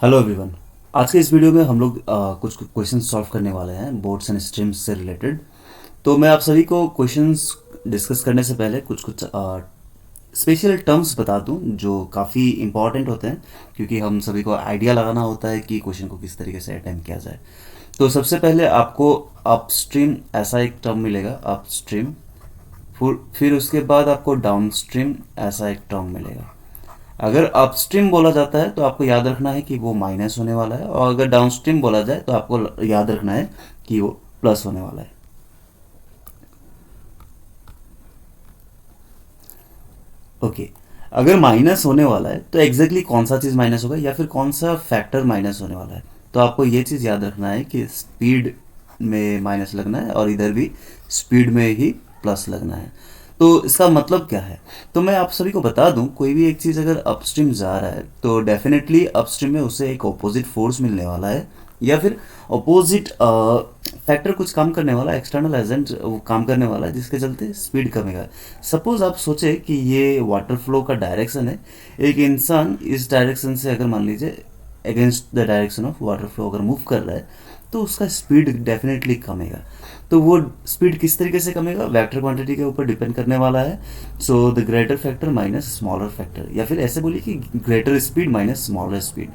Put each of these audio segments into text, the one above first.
Hello everyone. आज के इस वीडियो में हम लोग कुछ क्वेश्चन सॉल्व करने वाले हैं बोर्ड्स एंड स्ट्रीम्स से रिलेटेड। तो मैं आप सभी को क्वेश्चंस डिस्कस करने से पहले कुछ कुछ स्पेशल टर्म्स बता दूं जो काफ़ी इंपॉर्टेंट होते हैं, क्योंकि हम सभी को आइडिया लगाना होता है कि क्वेश्चन को किस तरीके से अटेम्प्ट किया जाए। तो सबसे पहले आपको अपस्ट्रीम ऐसा एक टर्म मिलेगा, अपस्ट्रीम। फिर उसके बाद आपको डाउनस्ट्रीम ऐसा एक टर्म मिलेगा। अगर अपस्ट्रीम बोला जाता है तो आपको याद रखना है कि वो माइनस होने वाला है, और अगर डाउनस्ट्रीम बोला जाए तो आपको याद रखना है कि वो प्लस होने वाला है। ओके, अगर माइनस होने वाला है तो एग्जैक्टली कौन सा चीज़ माइनस होगा या फिर कौन सा फैक्टर माइनस होने वाला है, तो आपको ये चीज़ याद रखना है कि स्पीड में माइनस लगना है और इधर भी स्पीड में ही प्लस लगना है। तो इसका मतलब क्या है, तो मैं आप सभी को बता दूं, कोई भी एक चीज़ अगर अपस्ट्रीम जा रहा है तो डेफिनेटली अपस्ट्रीम में उसे एक ऑपोजिट फोर्स मिलने वाला है, या फिर ऑपोजिट फैक्टर कुछ काम करने वाला, एक्सटर्नल एजेंट वो काम करने वाला है, जिसके चलते स्पीड कमेगा। सपोज आप सोचे कि ये वाटर फ्लो का डायरेक्शन है, एक इंसान इस डायरेक्शन से अगर मान लीजिए against the direction of water flow अगर मूव कर रहा है, तो उसका स्पीड डेफिनेटली कमेगा। तो वो स्पीड किस तरीके से कमेगा, वेक्टर क्वांटिटी के ऊपर डिपेंड करने वाला है। So the greater factor minus smaller factor, या फिर ऐसे बोलिए कि greater speed minus smaller speed.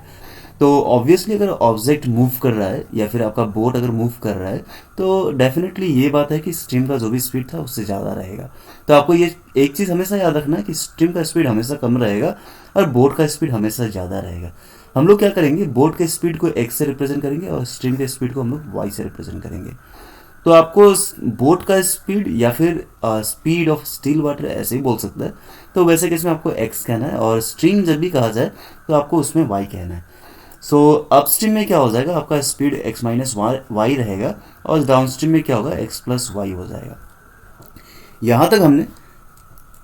तो ऑब्वियसली अगर ऑब्जेक्ट मूव कर रहा है या फिर आपका बोट अगर मूव कर रहा है, तो डेफिनेटली ये बात है कि स्ट्रीम का जो भी स्पीड था उससे ज़्यादा रहेगा। तो आपको ये एक चीज़ हमेशा याद रखना है कि स्ट्रीम का स्पीड हमेशा कम रहेगा और बोट का स्पीड हमेशा ज़्यादा रहेगा। हम लोग क्या करेंगे, बोट के स्पीड को एक्स से रिप्रेजेंट करेंगे और स्ट्रीम के स्पीड को हम लोग वाई से रिप्रेजेंट करेंगे। तो आपको बोट का स्पीड या फिर स्पीड ऑफ स्टिल वाटर ऐसे ही बोल सकते हैं। तो वैसे केस में आपको एक्स कहना है, और स्ट्रीम जब भी कहा जाए तो आपको उसमें वाई कहना है। सो अपस्ट्रीम में क्या हो जाएगा, आपका स्पीड एक्स माइनस वाई रहेगा, और डाउनस्ट्रीम में क्या होगा, एक्स प्लस वाई हो जाएगा। यहाँ तक हमने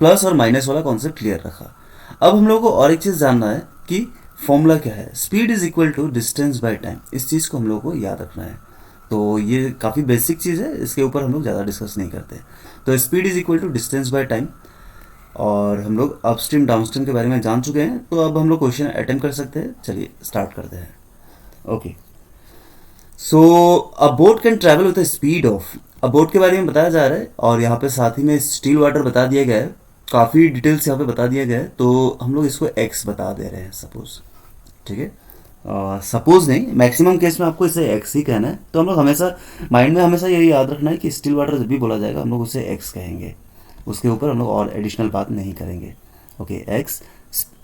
प्लस और माइनस वाला कॉन्सेप्ट क्लियर रखा। अब हम लोगों को और एक चीज़ जानना है कि फॉर्मूला क्या है। Speed is equal to distance by time, इस चीज़ को हम लोगों को याद रखना है। तो ये काफ़ी बेसिक चीज़ है, इसके ऊपर हम लोग ज़्यादा डिस्कस नहीं करते। तो speed is equal to distance by time, और हम लोग अपस्ट्रीम डाउनस्ट्रीम के बारे में जान चुके हैं। तो अब हम लोग क्वेश्चन अटेम्प्ट कर सकते हैं। चलिए स्टार्ट करते हैं। Okay, so a boat can travel with the speed of, a boat के बारे में बताया जा रहा है, और यहाँ पे साथ ही में स्टील वाटर बता दिया गया है, काफ़ी डिटेल्स यहाँ पे बता दिया गया है। तो हम लोग इसको एक्स बता दे रहे हैं सपोज, ठीक है। सपोज नहीं, मैक्सिमम केस में आपको इसे एक्स ही कहना है। तो हम लोग हमेशा माइंड में हमेशा यही याद रखना है कि स्टील वाटर जब भी बोला जाएगा हम लोग उसे एक्स कहेंगे, उसके ऊपर हम लोग और एडिशनल बात नहीं करेंगे। Okay, x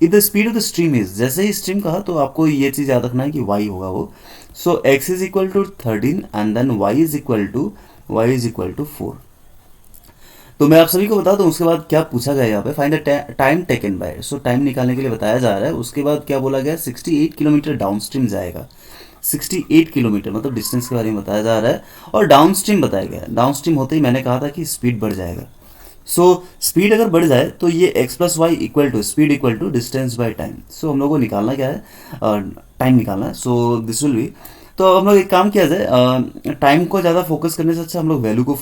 if the speed of the stream is, जैसे ही स्ट्रीम कहा तो आपको ये चीज़ याद रखना है कि वाई होगा वो। So x is equal to 13 and then y is equal to 4। तो मैं आप सभी को बता दूं उसके बाद क्या पूछा गया यहाँ पे, find the time taken by. So time निकालने के लिए बताया जा रहा है। उसके बाद क्या बोला गया, 68 किलोमीटर डाउन स्ट्रीम जाएगा। 68 किलोमीटर मतलब डिस्टेंस के बारे में बताया जा रहा है, और डाउन स्ट्रीम बताया गया है। डाउन स्ट्रीम होते ही मैंने कहा था कि स्पीड बढ़ जाएगा। सो स्पीड अगर बढ़ जाए तो ये x plus y equal to speed equal to distance by time. So हम लोग को निकालना क्या है, टाइम निकालना है। सो दिस विल बी, तो हम लोग एक काम किया जाए, टाइम को ज़्यादा फोकस करने से अच्छा हम लोग वैल्यू को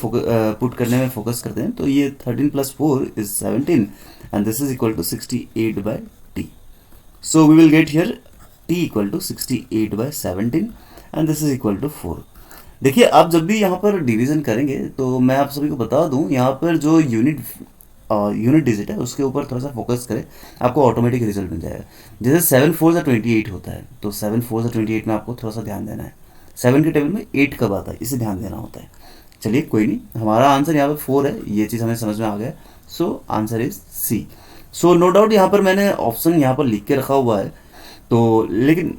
पुट करने में फोकस करते हैं। तो ये 13 plus 4 is 17 and this is equal to 68 by T. So we will get here T equal to 68 by 17 and this is equal to 4। देखिए, आप जब भी यहाँ पर डिवीजन करेंगे तो मैं आप सभी को बता दूँ, यहाँ पर जो यूनिट डिजिट है उसके ऊपर थोड़ा सा फोकस करें, आपको ऑटोमेटिक रिजल्ट मिल जाएगा। जैसे 7 4 से 28 होता है, तो 7 4 से 28 में आपको थोड़ा सा ध्यान देना है। 7 के टेबल में 8 कब आता है, इसे ध्यान देना होता है। चलिए कोई नहीं, हमारा आंसर यहाँ पर 4 है, ये चीज़ हमें समझ में आ गया। So answer is C. So no doubt यहाँ पर मैंने ऑप्शन यहाँ पर लिख के रखा हुआ है, तो लेकिन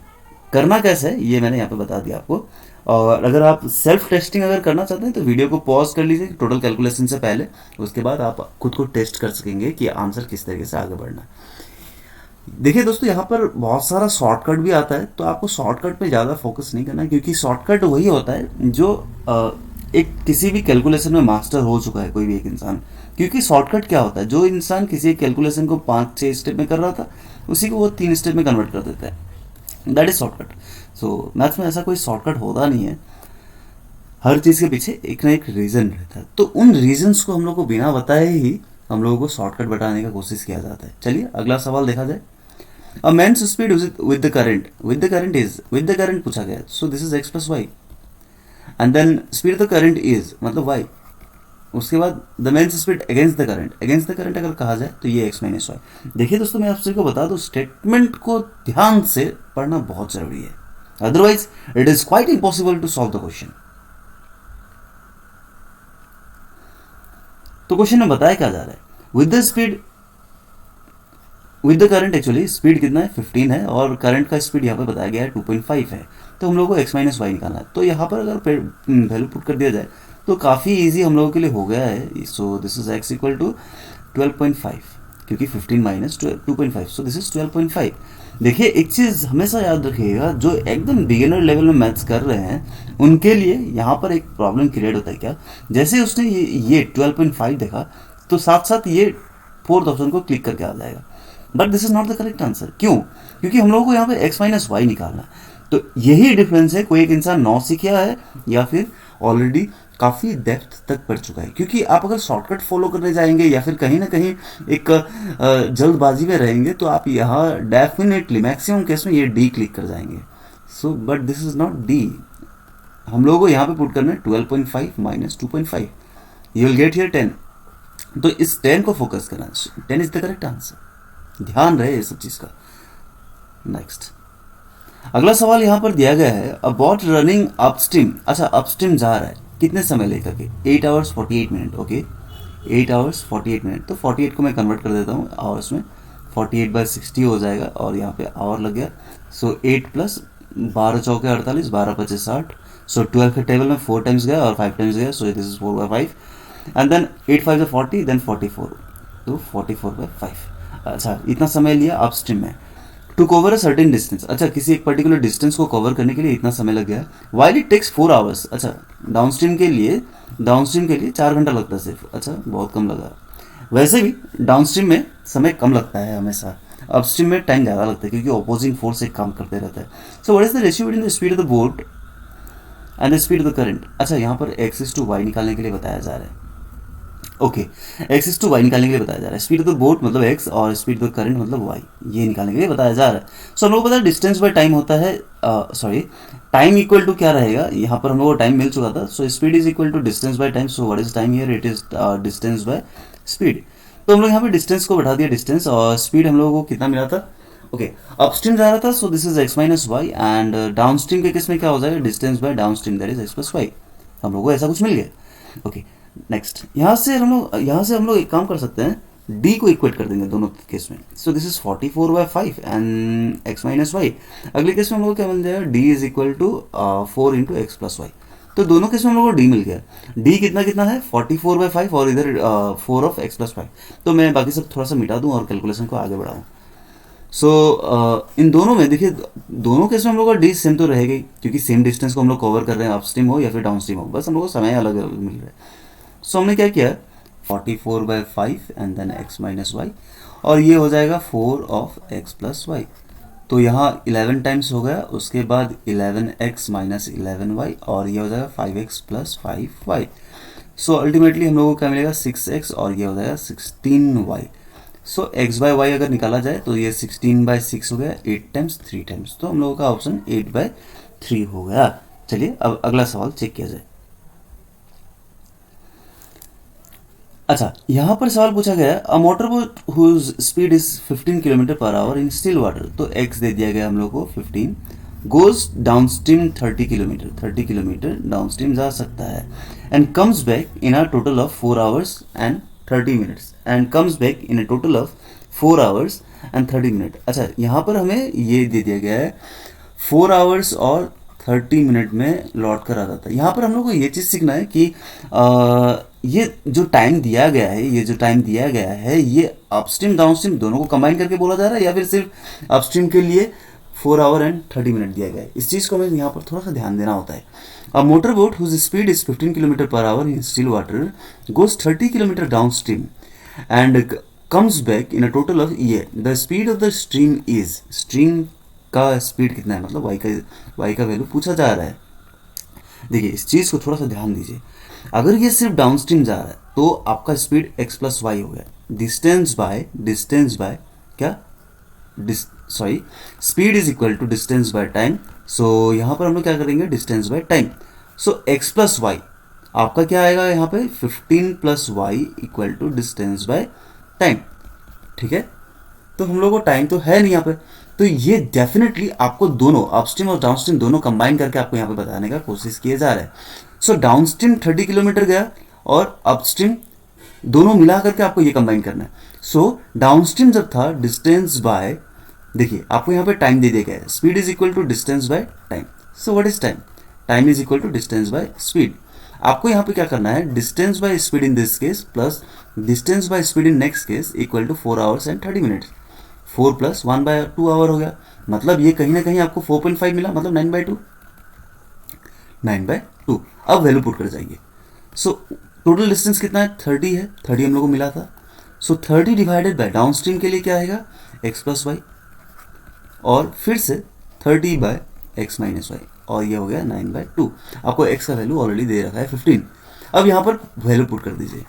करना कैसे है ये मैंने यहाँ पे बता दिया आपको। और अगर आप सेल्फ टेस्टिंग अगर करना चाहते हैं तो वीडियो को पॉज कर लीजिए टोटल कैलकुलेशन से पहले, उसके बाद आप खुद को टेस्ट कर सकेंगे कि आंसर किस तरीके से आगे बढ़ना है। देखिए दोस्तों, यहाँ पर बहुत सारा शॉर्टकट भी आता है, तो आपको शॉर्टकट पे ज़्यादा फोकस नहीं करना है, क्योंकि शॉर्टकट वही होता है जो एक किसी भी कैलकुलेशन में मास्टर हो चुका है कोई भी एक इंसान। क्योंकि शॉर्टकट क्या होता है, जो इंसान किसी एक कैलकुलेशन को 5-6 स्टेप में कर रहा था उसी को वो 3 स्टेप में कन्वर्ट कर देता है, that is shortcut. So maths में ऐसा कोई शॉर्टकट होता नहीं है, हर चीज़ के पीछे एक ना एक रीज़न रहता है। तो उन रीजंस को हम लोग को बिना बताए ही हम लोगों को शॉर्टकट बताने का कोशिश किया जाता है। चलिए अगला सवाल देखा जाए। A man's speed with the current पूछा गया, so this is x plus y, and then speed of the current is मतलब वाई। उसके बाद the man's speed against the current अगर कहा जाए तो ये एक्स माइनस वाई। देखिए दोस्तों, मैं आप सभी को बता दूं, स्टेटमेंट को ध्यान से पढ़ना बहुत जरूरी है, otherwise it is quite impossible to solve the question. तो क्वेश्चन में बताया क्या जा रहा है, with the current actually speed कितना है 15 है, और करंट का स्पीड यहाँ पे बताया गया है 2.5 है, तो हम लोग को एक्स माइनस वाई निकालना है। तो यहाँ पर अगर वैल्यू पुट कर दिया जाए तो काफ़ी इजी हम लोगों के लिए हो गया है। So this is X equal to 12.5, क्योंकि 15 माइनस 2.5, सो दिस इज 12.5। देखिए एक चीज़ हमेशा याद रखिएगा, जो एकदम बिगिनर लेवल में मैथ्स कर रहे हैं उनके लिए यहाँ पर एक प्रॉब्लम क्रिएट होता है। क्या, जैसे उसने ये 12.5 देखा तो साथ साथ ये फोर्थ ऑप्शन को क्लिक करके आ जाएगा, but this is not the correct answer. क्यों? क्योंकि हम लोगों को यहाँ पे एक्स माइनस वाई निकालना है। तो यही डिफरेंस है, कोई एक इंसान 9 सीख गया है या फिर ऑलरेडी काफ़ी डेप्थ तक पढ़ चुका है। क्योंकि आप अगर शॉर्टकट फॉलो करने जाएंगे या फिर कहीं ना कहीं एक जल्दबाजी में रहेंगे तो आप यहाँ डेफिनेटली मैक्सिमम केस में ये डी क्लिक कर जाएंगे। So but this is not D, हम लोगों को यहाँ पे पुट करना है 12.5 minus 2.5, you will get here 10। तो इस 10 को फोकस करना, 10 इज द करेक्ट आंसर, ध्यान रहे ये सब चीज का। नेक्स्ट अगला सवाल यहां पर दिया गया है, अबाउट रनिंग अपस्ट्रीम। अच्छा, अपस्ट्रीम जा रहा है कितने समय लेकर के, 8 hours 48 minute. Okay, 8 hours 48 minute, तो 48 को मैं कन्वर्ट कर देता हूँ आवर्स में, 48/60 हो जाएगा, और यहाँ पे आवर लग गया। सो 8 प्लस 12 चौके 48, 12 पचे 60, सो 12 के टेबल में 4 टाइम्स गया और 5 टाइम्स गया, so this is 4/5, and then 8 5 40, then 44, तो 44/5। अच्छा, इतना समय लिया अपस्ट्रीम में to cover a certain distance. अच्छा, किसी एक पर्टिकुलर डिस्टेंस को कवर करने के लिए इतना समय लग गया। While it takes 4 hours. अच्छा, डाउनस्ट्रीम के लिए 4 घंटा लगता है सिर्फ। अच्छा, बहुत कम लगा। वैसे भी डाउनस्ट्रीम में समय कम लगता है हमेशा, अपस्ट्रीम में टाइम ज़्यादा लगता है, क्योंकि ऑपोजिंग फोर्स एक काम करते रहता है। सो what is the ratio between the speed of the boat and the speed of the current. अच्छा, यहाँ पर एक्स टू वाई निकालने के लिए बताया जा रहा है। ओके, एक्स टू वाई निकालने के लिए बताया जा रहा है। स्पीड ऑफ द बोट मतलब एक्स और स्पीड ऑफ द करंट मतलब वाई, ये निकालने के लिए बताया जा रहा है। सो हम लोग को पता है डिस्टेंस बाय टाइम होता है, सॉरी टाइम इक्वल टू क्या रहेगा, यहाँ पर हम लोग को टाइम मिल चुका था। So speed is equal to distance by time. So what is time here, it is distance by speed. तो हम लोग यहाँ पे डिस्टेंस को बढ़ा दिया डिस्टेंस, और स्पीड हम लोगों को कितना मिला था। ओके, अपस्ट्रीम जा रहा था, so this is x minus y, and downstream के केस में क्या हो जाएगा, distance by downstream that is x plus y. हम लोग को ऐसा कुछ मिल गया। ओके, नेक्स्ट यहाँ से हम लोग एक काम कर सकते हैं, d को इक्वेट कर देंगे दोनों केस में। So this is 44/5 and x minus y. अगले केस में हम लोग को क्या मिल जाएगा, d is equal to 4 into x plus y. तो दोनों केस में हम लोग को d मिल गया। d कितना है 44/5, और इधर 4 ऑफ एक्स प्लस वाई। तो मैं बाकी सब थोड़ा सा मिटा दूँ और कैलकुलेशन को आगे बढ़ाऊँ। सो इन दोनों में देखिए, दोनों केस में हम लोग का डी सेम तो रहेगा ही, क्योंकि सेम डिस्टेंस को हम लोग कवर कर रहे हैं, अपस्ट्रीम हो या फिर डाउनस्ट्रीम हो, बस हम लोग को समय अलग अलग मिल रहा है। सो हमने क्या किया, 44/5 and then x minus y, और ये हो जाएगा 4 ऑफ एक्स प्लस वाई। तो यहाँ 11 टाइम्स हो गया, उसके बाद 11x माइनस 11y, और ये हो जाएगा 5x plus 5y। So ultimately हम लोगों को क्या मिलेगा, 6x, और ये हो जाएगा 16y। सो x बाय वाई अगर निकाला जाए तो ये 16/6 हो गया, 8 टाइम्स 3 टाइम्स, तो हम लोगों का ऑप्शन 8/3 हो गया। चलिए अब अगला सवाल चेक किया जाए। अच्छा, यहाँ पर सवाल पूछा गया है, a motor boat whose speed is 15 kilometre per hour in still water. तो x दे दिया गया हम लोग को 15, गोज डाउनस्ट्रीम 30 किलोमीटर डाउनस्ट्रीम जा सकता है, and comes back in a total of 4 hours and 30 minutes, and comes back in a total of 4 hours and 30 minute. अच्छा, यहाँ पर हमें ये दे दिया गया है 4 आवर्स और 30 मिनट में लौट कर आ जाता है। यहाँ पर हम लोग को ये चीज़ सीखना है कि ये जो टाइम दिया गया है, ये अपस्ट्रीम डाउनस्ट्रीम दोनों को कंबाइन करके बोला जा रहा है, या फिर सिर्फ अपस्ट्रीम के लिए 4 आवर एंड 30 मिनट दिया गया है। इस चीज़ को हमें यहाँ पर थोड़ा सा ध्यान देना होता है। A motor boat whose speed is 15 kilometre per hour in still water goes 30 kilometre downstream and comes back in a total of ये the speed of the stream is, stream का स्पीड कितना है, मतलब Y का value पूछा जा रहा है। देखिए इस चीज़ को थोड़ा सा ध्यान दीजिए, अगर ये सिर्फ डाउनस्ट्रीम जा रहा है तो आपका स्पीड x प्लस वाई हो गया, डिस्टेंस बाय क्या, sorry, speed is equal to distance by time. So यहाँ पर हम लोग क्या करेंगे, distance by time. So x plus y आपका क्या आएगा यहाँ पे, 15 plus y equal to distance by time. ठीक है, तो हम लोग को टाइम तो है नहीं यहाँ पे, तो ये डेफिनेटली आपको दोनों अपस्ट्रीम और डाउनस्ट्रीम दोनों कंबाइन करके आपको यहाँ पे बताने का कोशिश किया जा रहा है। सो डाउनस्ट्रीम 30 किलोमीटर गया और अपस्ट्रीम दोनों मिला करके आपको ये कंबाइन करना है। सो डाउनस्ट्रीम जब था डिस्टेंस बाय, देखिए आपको यहाँ पे टाइम दे दिया गया है, speed is equal to distance by time. So what is time, time is equal to distance by speed. आपको यहाँ पे क्या करना है, distance by speed in this case plus distance by speed in next case equal to 4 hours and 30 minutes. 4 plus 1/2 hour हो गया, मतलब ये कहीं ना कहीं आपको 4.5 मिला, मतलब 9/2, 9/2। अब वैल्यू पुट कर जाइए। सो टोटल डिस्टेंस कितना है, 30 है, 30 हम लोग को मिला था। सो 30 डिवाइडेड बाय डाउनस्ट्रीम के लिए क्या आएगा, x प्लस वाई, और फिर से 30 बाय x माइनस वाई, और ये हो गया 9/2। आपको x का वैल्यू ऑलरेडी दे रखा है 15। अब यहाँ पर वैल्यू पुट कर दीजिए।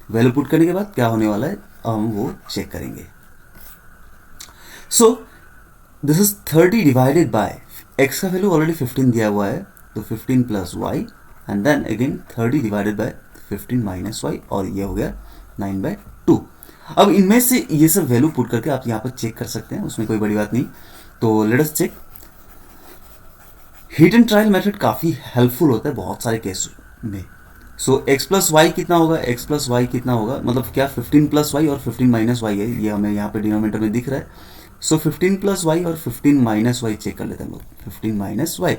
वैल्यू पुट करने के बाद क्या होने वाला है हम वो चेक करेंगे। So this is 30 divided by x का वैल्यू ऑलरेडी 15 दिया हुआ है, तो 15 plus y and then again 30 divided by 15 minus y, और ये हो गया 9/2। अब इनमें से ये सब वैल्यू पुट करके आप यहाँ पर चेक कर सकते हैं, उसमें कोई बड़ी बात नहीं। तो let us check. Hit and trial method काफ़ी हेल्पफुल होता है बहुत सारे केस में। सो x प्लस वाई कितना होगा, x प्लस वाई कितना होगा, मतलब क्या 15 प्लस वाई और 15 माइनस वाई है, ये हमें यहाँ पे डिनोमिनेटर में दिख रहा है। सो 15 प्लस वाई और 15 माइनस वाई चेक कर लेते हैं हम लोग। 15 माइनस वाई,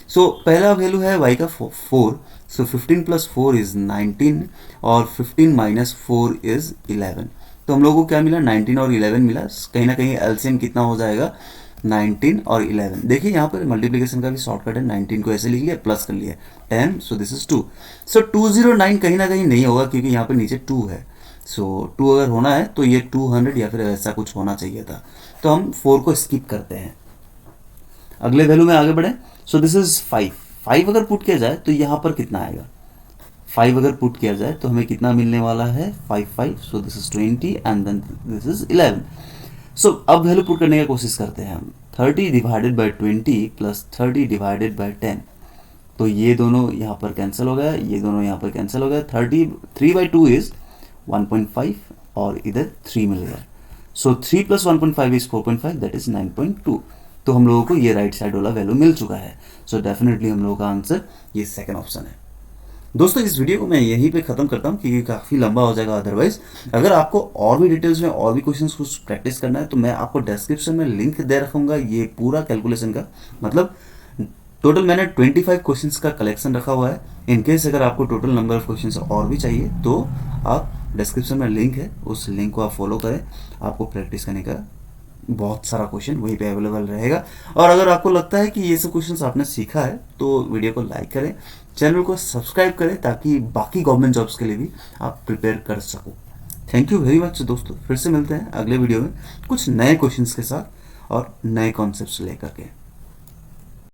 सो पहला वैल्यू है y का 4, सो 15 प्लस 4 इज 19 और 15 माइनस 4 इज 11। तो हम लोगों को क्या मिला, 19 और 11 मिला। कहीं ना कहीं एलसीएम कितना हो जाएगा, 19 और 11। देखिए यहाँ पर मल्टीप्लिकेशन का भी शॉर्टकट है, 19 को ऐसे लिख लिया, प्लस कर लिया 10, सो दिस इज 2। सो 209 कहीं ना कहीं नहीं होगा क्योंकि यहाँ पर नीचे 2 है। सो 2 अगर होना है तो ये 200 या फिर ऐसा कुछ होना चाहिए था, तो हम 4 को स्किप करते हैं। अगले वैल्यू में आगे बढ़े। सो दिस इज 5 अगर पुट किया जाए तो यहाँ पर कितना आएगा, 5 अगर पुट किया जाए तो हमें कितना मिलने वाला है, 5, so this is 20 and then this is 11। सो अब वैल्यू पुट करने की कोशिश करते हैं हम। 30 divided by 20 plus 30 divided by 10, तो ये दोनों यहाँ पर कैंसिल हो गया, ये दोनों यहाँ पर कैंसिल हो गया। 3/2 इज 1.5 और इधर 3 मिल गया। सो 3 प्लस 1.5 इज 4.5, दैट इज 9.2। तो हम लोगों को ये राइट साइड वाला वैल्यू मिल चुका है। सो डेफिनेटली हम लोगों का आंसर ये सेकंड ऑप्शन है। दोस्तों इस वीडियो को मैं यहीं पे ख़त्म करता हूँ क्योंकि काफ़ी लंबा हो जाएगा अदरवाइज। अगर आपको और भी डिटेल्स में और भी क्वेश्चंस कुछ प्रैक्टिस करना है तो मैं आपको डिस्क्रिप्शन में लिंक दे रखूँगा, ये पूरा कैलकुलेशन का। मतलब टोटल मैंने 25 क्वेश्चंस का कलेक्शन रखा हुआ है। इनकेस अगर आपको टोटल नंबर ऑफ क्वेश्चंस और भी चाहिए तो आप डिस्क्रिप्शन में लिंक है, उस लिंक को आप फॉलो करें, आपको प्रैक्टिस करने का बहुत सारा क्वेश्चन वहीं पे अवेलेबल रहेगा। और अगर आपको लगता है कि ये सब क्वेश्चंस आपने सीखा है तो वीडियो को लाइक करें, चैनल को सब्सक्राइब करें ताकि बाकी गवर्नमेंट जॉब्स के लिए भी आप प्रिपेयर कर सको। थैंक यू वेरी मच दोस्तों, फिर से मिलते हैं अगले वीडियो में कुछ नए क्वेश्चंस के साथ और नए कॉन्सेप्ट्स लेकर के।